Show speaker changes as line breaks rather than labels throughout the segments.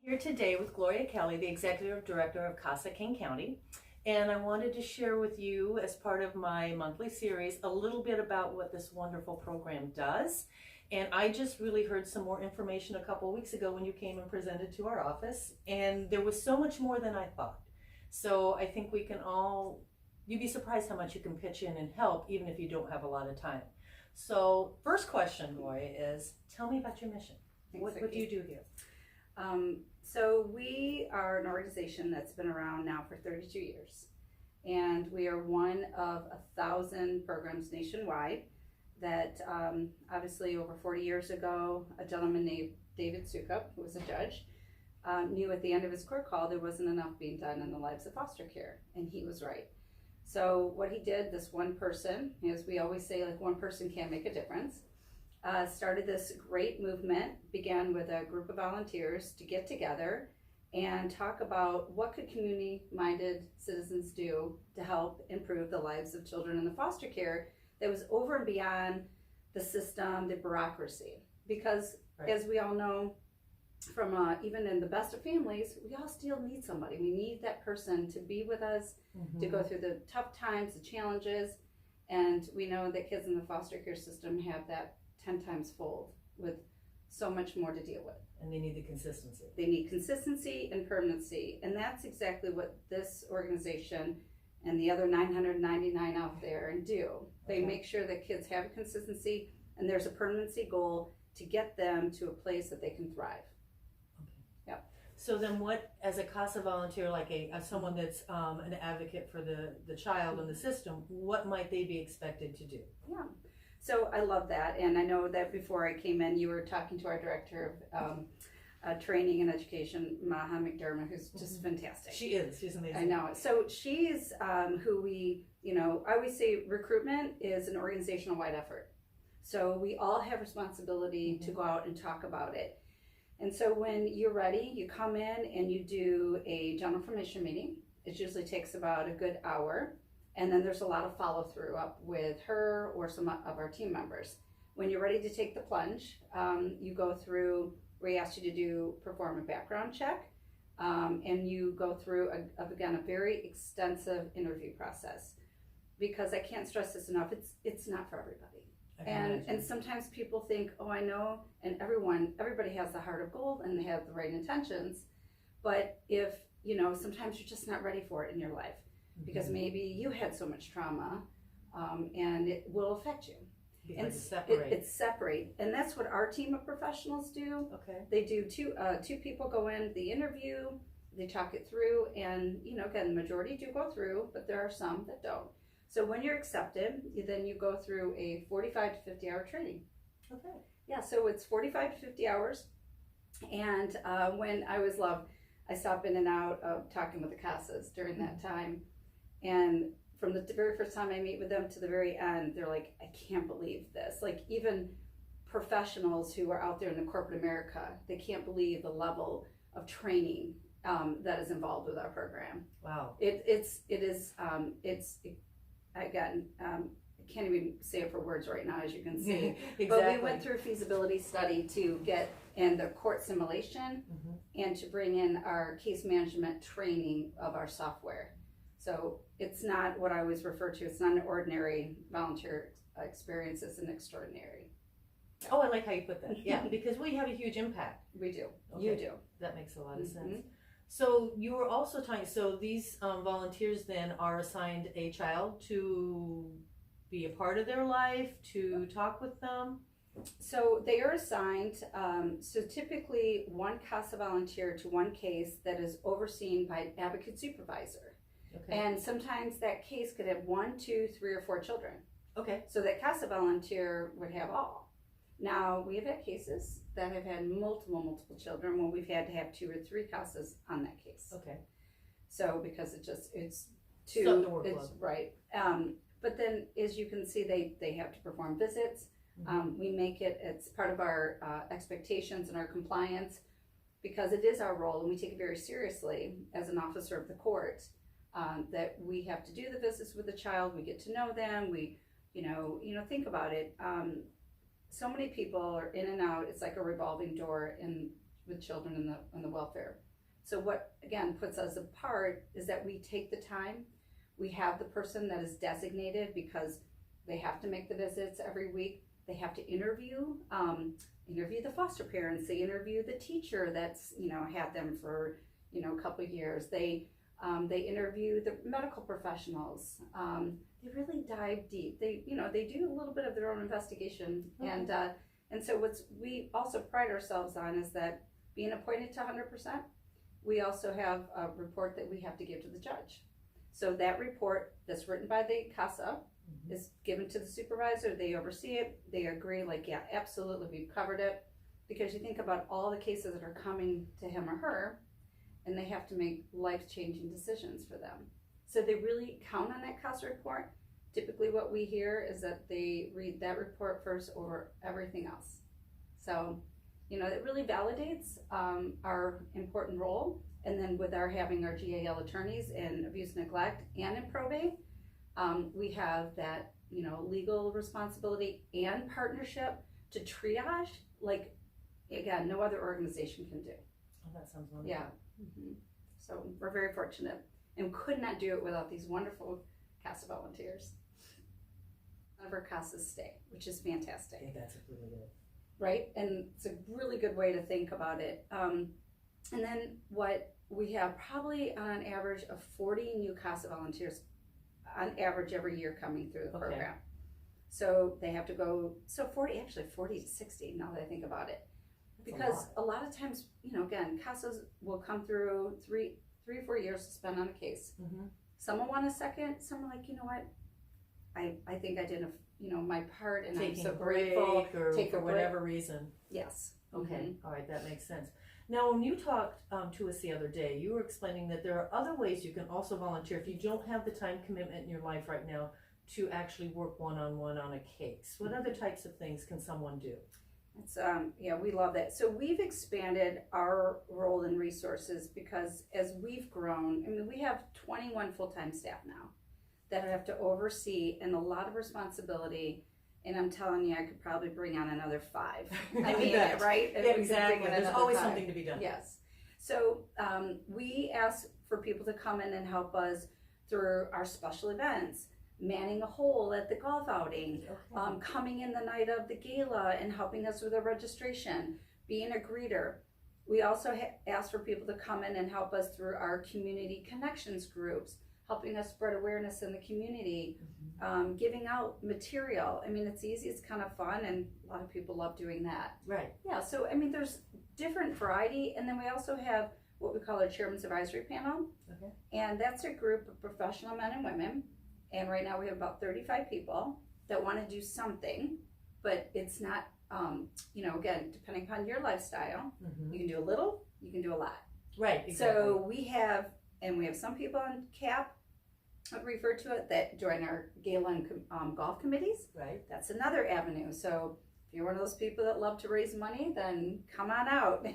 Here today with Gloria Kelly, the Executive Director of CASA Kane County, and I wanted to share with you, as part of my monthly series, a little bit about what this wonderful program does. And I just really heard some more information a couple weeks ago when you came and presented to our office, and there was so much more than I thought. So I think we can all, you'd be surprised how much you can pitch in and help, even if you don't have a lot of time. So first question, Gloria, is tell me about your mission. What do you do here?
So we are an organization that's been around now for 32 years, and we are one of 1,000 programs nationwide that obviously over 40 years ago, a gentleman named David Sukup, who was a judge, knew at the end of his court call there wasn't enough being done in the lives of foster care, and he was right. So what he did, this one person, as we always say, like one person can make a difference, started this great movement, began with a group of volunteers to get together and talk about what could community-minded citizens do to help improve the lives of children in the foster care that was over and beyond the system, the bureaucracy. Because as we all know, from even in the best of families, we all still need somebody. We need that person to be with us, to go through the tough times, the challenges, and we know that kids in the foster care system have that 10 times fold with so much more to deal with.
And they need the consistency.
They need consistency and permanency, and that's exactly what this organization and the other 999 out there do. They make sure that kids have consistency and there's a permanency goal to get them to a place that they can thrive. Yep.
So then what, as a CASA volunteer, like as someone that's an advocate for the child and the system, what might they be expected to do?
Yeah. So I love that, and I know that before I came in, you were talking to our director of training and education, Maha McDermott, who's just fantastic.
She is. She's amazing.
I know. So she's who we, I always say recruitment is an organizational-wide effort. So we all have responsibility to go out and talk about it. And so when you're ready, you come in and you do a general information meeting. It usually takes about a good hour. And then there's a lot of follow through up with her or some of our team members. When you're ready to take the plunge, you go through, we ask you to perform a background check, and you go through, again, a very extensive interview process. Because I can't stress this enough, it's not for everybody. And sometimes people think, oh, I know, and everybody has the heart of gold and they have the right intentions. But if, sometimes you're just not ready for it in your life. Because maybe you had so much trauma, and it will affect you.
And
it's separate, and that's what our team of professionals do.
Okay.
They do two people go in the interview, they talk it through, and again, the majority do go through, but there are some that don't. So when you're accepted, then you go through a 45 to 50 hour training.
Okay.
Yeah, so it's 45 to 50 hours, and when I stop in and out of talking with the CASAs during that time. And from the very first time I meet with them to the very end, they're like, I can't believe this. Like even professionals who are out there in the corporate America, they can't believe the level of training that is involved with our program.
Wow.
It's again, I can't even say it for words right now, as you can see.
Exactly.
But we went through a feasibility study to get in the court simulation and to bring in our case management training of our software. So it's not what I always refer to, it's not an ordinary volunteer experience, it's an extraordinary.
Oh, I like how you put that. Yeah, because we have a huge impact.
We do.
Okay.
You do.
That makes a lot of sense. So you were also talking, so these volunteers then are assigned a child to be a part of their life, to talk with them?
So they are assigned, so typically one CASA volunteer to one case that is overseen by an advocate supervisor. Okay. And sometimes that case could have 1, 2, 3, or 4 children.
Okay.
So that CASA volunteer would have all. Now, we have had cases that have had multiple children when we've had to have 2 or 3 CASAs on that case.
Okay.
So because it's too,
it's
right. But then, as you can see, they have to perform visits. We make it's part of our expectations and our compliance, because it is our role and we take it very seriously as an officer of the court. That we have to do the visits with the child, we get to know them, we, think about it. So many people are in and out, it's like a revolving door in with children in the welfare. So what, again, puts us apart is that we take the time. We have the person that is designated because they have to make the visits every week. They have to interview the foster parents. They interview the teacher that's, had them for, a couple of years. They interview the medical professionals. They really dive deep. They do a little bit of their own investigation. Mm-hmm. And so we also pride ourselves on is that being appointed to 100%, we also have a report that we have to give to the judge. So that report that's written by the CASA mm-hmm. is given to the supervisor. They oversee it. They agree, yeah, absolutely, we've covered it. Because you think about all the cases that are coming to him or her, and they have to make life-changing decisions for them. So they really count on that CASA report. Typically what we hear is that they read that report first over everything else. So, it really validates our important role. And then with having our GAL attorneys in abuse, neglect, and in probate, we have that, legal responsibility and partnership to triage, again, no other organization can do.
Oh, that sounds wonderful.
Yeah. Mm-hmm. So we're very fortunate and could not do it without these wonderful CASA volunteers. None of our CASAs stay, which is fantastic.
Yeah, that's really good.
Right? And it's a really good way to think about it. And then what we have probably on an average of 40 new CASA volunteers on average every year coming through the program. So they have to go, 40 to 60 now that I think about it. Because a lot of times, again, CASAs will come through 3 or 4 years to spend on a case. Mm-hmm. Some will want a second, some are like, you know what, I think I did my part and I'm so grateful.
Or take for whatever reason.
Yes.
Okay.
Mm-hmm.
All right, that makes sense. Now, when you talked to us the other day, you were explaining that there are other ways you can also volunteer if you don't have the time commitment in your life right now to actually work one-on-one on a case. What other types of things can someone do?
It's we love that. So we've expanded our role and resources because as we've grown, we have 21 full-time staff now that have to oversee and a lot of responsibility. And I'm telling you, I could probably bring on another 5. Right?
Yeah, exactly. There's always something to be done.
Yes. So we ask for people to come in and help us through our special events, manning a hole at the golf outing, coming in the night of the gala and helping us with the registration, being a greeter. We also ask for people to come in and help us through our community connections groups, helping us spread awareness in the community, giving out material. It's easy, it's kind of fun, and a lot of people love doing that.
Right.
Yeah, so there's different variety, and then we also have what we call our Chairman's Advisory Panel, and that's a group of professional men and women. And right now we have about 35 people that want to do something, but it's not, again, depending upon your lifestyle, you can do a little, you can do a lot.
Right, exactly.
So we have some people on CAP, I refer to it, that join our gala and golf committees.
Right.
That's another avenue. So if you're one of those people that love to raise money, then come on out,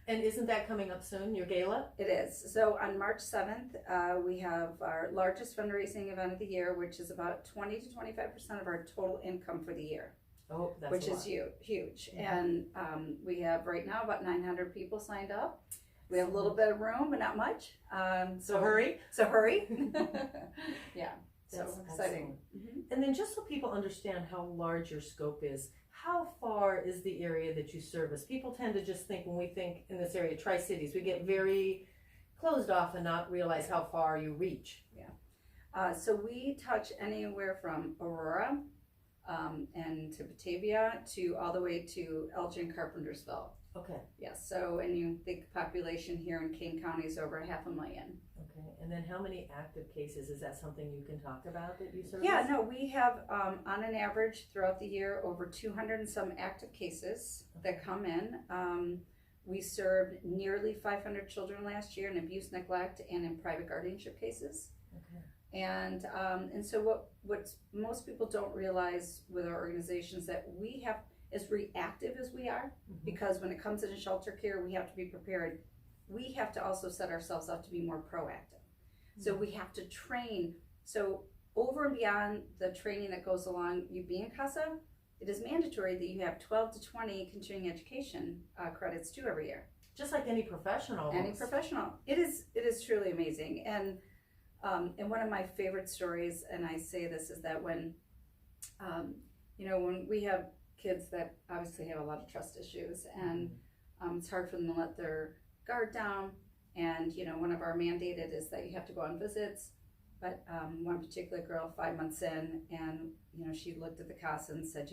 And isn't that coming up soon, your gala?
It is. So on March 7th, we have our largest fundraising event of the year, which is about 20 to 25% of our total income for the year.
Oh, that's
which
a lot.
is huge. And we have right now about 900 people signed up. We have a little bit of room, but not much.
So hurry.
Yeah.
That's
so exciting.
And then just so people understand how large your scope is, how far is the area that you service? People tend to just think, when we think in this area, Tri-Cities, we get very closed off and not realize how far you reach.
Yeah. So we touch anywhere from Aurora and to Batavia to all the way to Elgin, Carpentersville.
Okay.
Yes. So, and you think the population here in Kane County is over 500,000.
Okay. And then how many active cases? Is that something you can talk about that you service?
Yeah, no, we have on an average throughout the year over 200 and some active cases that come in. We served nearly 500 children last year in abuse, neglect, and in private guardianship cases.
Okay.
And so what most people don't realize with our organizations that we have, as reactive as we are, because when it comes into shelter care, we have to be prepared. We have to also set ourselves up to be more proactive. So we have to train. So over and beyond the training that goes along you being CASA, it is mandatory that you have 12 to 20 continuing education credits due every year.
just like any professional.
Any professional. It is truly amazing. And one of my favorite stories, and I say this, is that when, when we have kids that obviously have a lot of trust issues, and it's hard for them to let their guard down. And, one of our mandated is that you have to go on visits. But one particular girl, 5 months in, and, she looked at the CASA and said,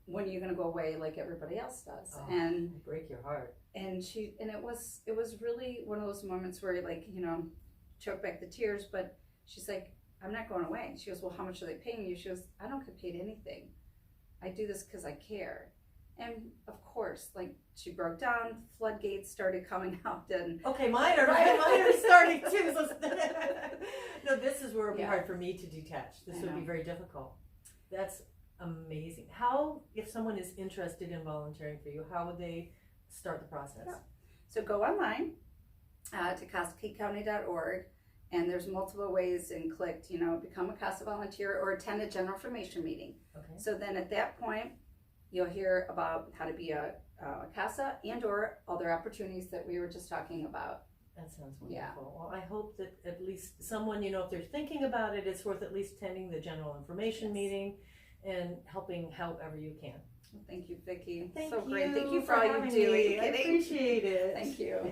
when are you going to go away like everybody else does?
Oh,
and
break your heart.
And it was really one of those moments where choke back the tears, but she's like, I'm not going away. She goes, well, how much are they paying you? She goes, I don't get paid anything. I do this because I care. And of course, she broke down, floodgates started coming out, and
okay, mine are starting too. So no, this is where it would be hard for me to detach. This would be very difficult. That's amazing. How, if someone is interested in volunteering for you, how would they start the process?
Yeah. So go online to CasaKaneCounty.org, and there's multiple ways, and click, become a CASA volunteer or attend a general information meeting.
Okay.
So then at that point, you'll hear about how to be a CASA and or other opportunities that we were just talking about.
That sounds wonderful.
Yeah.
Well, I hope that at least someone, if they're thinking about it, it's worth at least attending the general information meeting and helping however you can.
Thank you, Vicki.
Thank
so
you
great. Thank you for all you do.
I appreciate it.
Thank you.